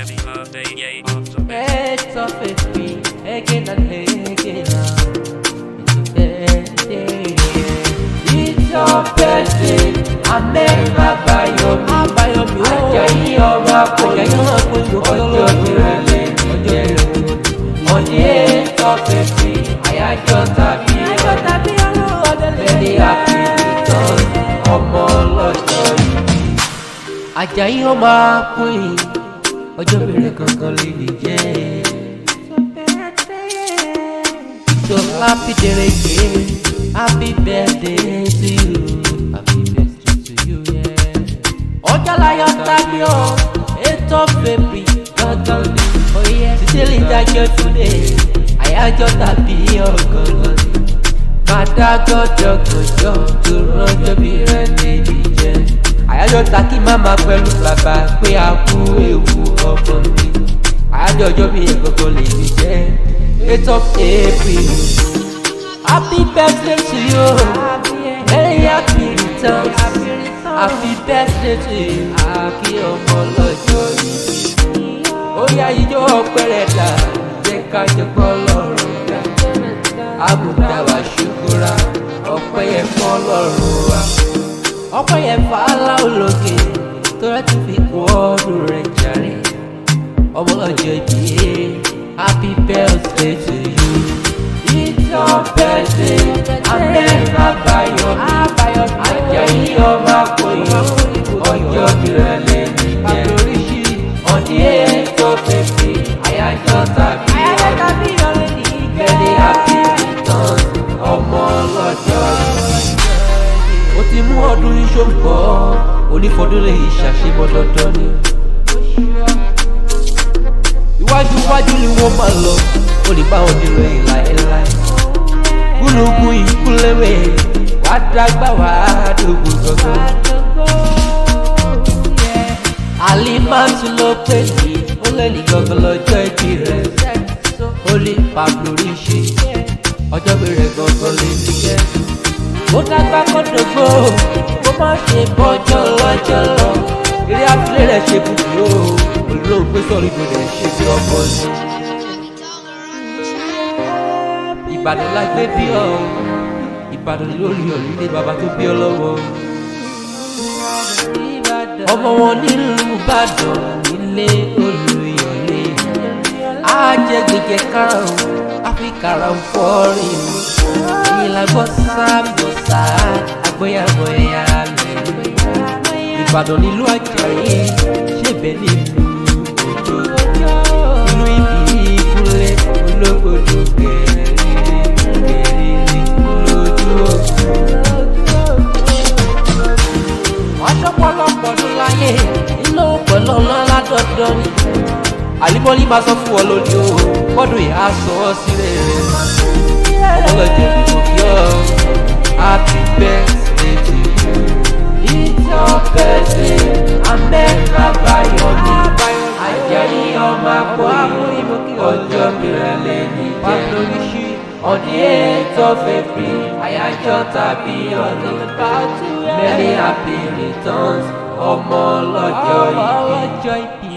It's a baby, again and again. It's your birthday, I'm never by your me. Ajayi ọba koyo, ọjọ́ ìrẹ̀lẹ̀ nìjẹ́. On the 8th of April, àyájọ́ tàbí ọlọ́dẹ. Many happy returns, ọmọ ọlọ́jọ́ ìbí. Ajayi ọba koyo, ọjọ́ ìrẹ̀lẹ̀ kankan lè nìjẹ́. So happy day, happy birthday to you. Happy birthday to you, yeah. Ọjọ́ láyọ̀ tàbí ọ̀, 8th of April, gangan ni. Oh yeah, títí lè dájọ́ today, àyájọ́ tàbí ọ̀gangan ni. Màdá gọ́jọ́gọ́jọ́ tó rọ́jọ́ bí rẹ̀ níbi jẹ́. Àyájọ́ ta kí màmá pẹ̀lú bàbá pé a kú ewu ọmọ mi. Àyájọ́ ọjọ́ bí ẹ̀gọ́gọ́ lè ní jẹ́. 8th of April. Happy birthday to you. Very happy returns. Happy birthday to you. Àkí ọmọ ọlọ́jọ́ ìbí. Ó yá ijó ọpẹ́rẹ́ dà, jẹ́ ká jẹ́ kọ́ lọ́rùn dà. Àbùdá ṣùkúra, ọpẹ́ yẹn kọ́ lọ́rùn wa. Ọpẹ́ yẹn fàálà ológe, tó rẹ́ tún fi kún ọdún rẹ̀ jàre. Ọmọ ọlọ́jọ́ ìbí. Happy birthday to you. It's your birthday, I'm never by your me. Ajayi ọba koyo, ọjọ́ ìrẹ̀lẹ̀ nìjẹ́. On the 8th of April, àyájọ́ tàbí ọlọ́dẹ. Many happy returns, ọmọ ọlọ́jọ́ ìbí. Ó ti mú ọdún ìṣòǹkọ́, onífọdún lè ṣàṣebọ dandan ni. Iwájú ni wọ́n máa lọ, ó lè bá wọn nílò ìláìláì. Gúlùgún ìkúlẹ̀wé, wá dágbà wá dògbò gangan. Àlìmáàtú ló pè ní, ó lè ní gangan lọ́jọ́ ìbí rẹ̀. Ó lè Pablo Ríṣì, ọjọ́ ìbí rẹ̀ gangan lè ní jẹ́. Ó dágbà kó dògbò, kó má ṣe bọ́jọ́ lọ́jọ́ lọ. Eré àtúlẹ̀ rẹ̀ ṣe bùkún o, olóògbé sọ̀rọ̀ ìbò rẹ̀ ṣe bí ọkọ ni. Ìbàdàn la gbé bí ọ, Ìbàdàn lórí ọ̀rílé bàbá tó bí ọ lọ́wọ́. Ọmọ wọn nílùú Ìbàdàn nílé Olúyọ̀lé. Ajẹ́gbẹ̀jẹ̀ karùn-ún, Áfíríkà fọ́ọ̀rì. Ìlàgbọ́ sábọ̀sá, àgbéyàwó ẹ̀yà rẹ̀. Ìbàdàn nílùú Àjàyí, ṣèbẹ̀ nílùú Òjò. Ìlú Ìbí ìkúnlẹ̀ ológodò kẹrìnrìn lójú òkú. Ọjọ́ pọ̀lọpọ̀ ló láyé, inú pẹ̀lú ọlọ́lá dandan ni. Àlímọ́lí máa sọ fún ọ lónìí o, gbọ́dọ̀ ìhà sọ ọ́ sí rere. Ọmọlọ́jọ́ ìdìbò kí ọ, happy birthday to you. It's your birthday, I'm never by your me. Ajayi ọba koyo, ọjọ́ ìrẹ̀lẹ̀ nìjẹ́. On the 8th of April, àyájọ́ tàbí ọdún. Many happy returns, ọmọ ọlọ́jọ́ ìbí.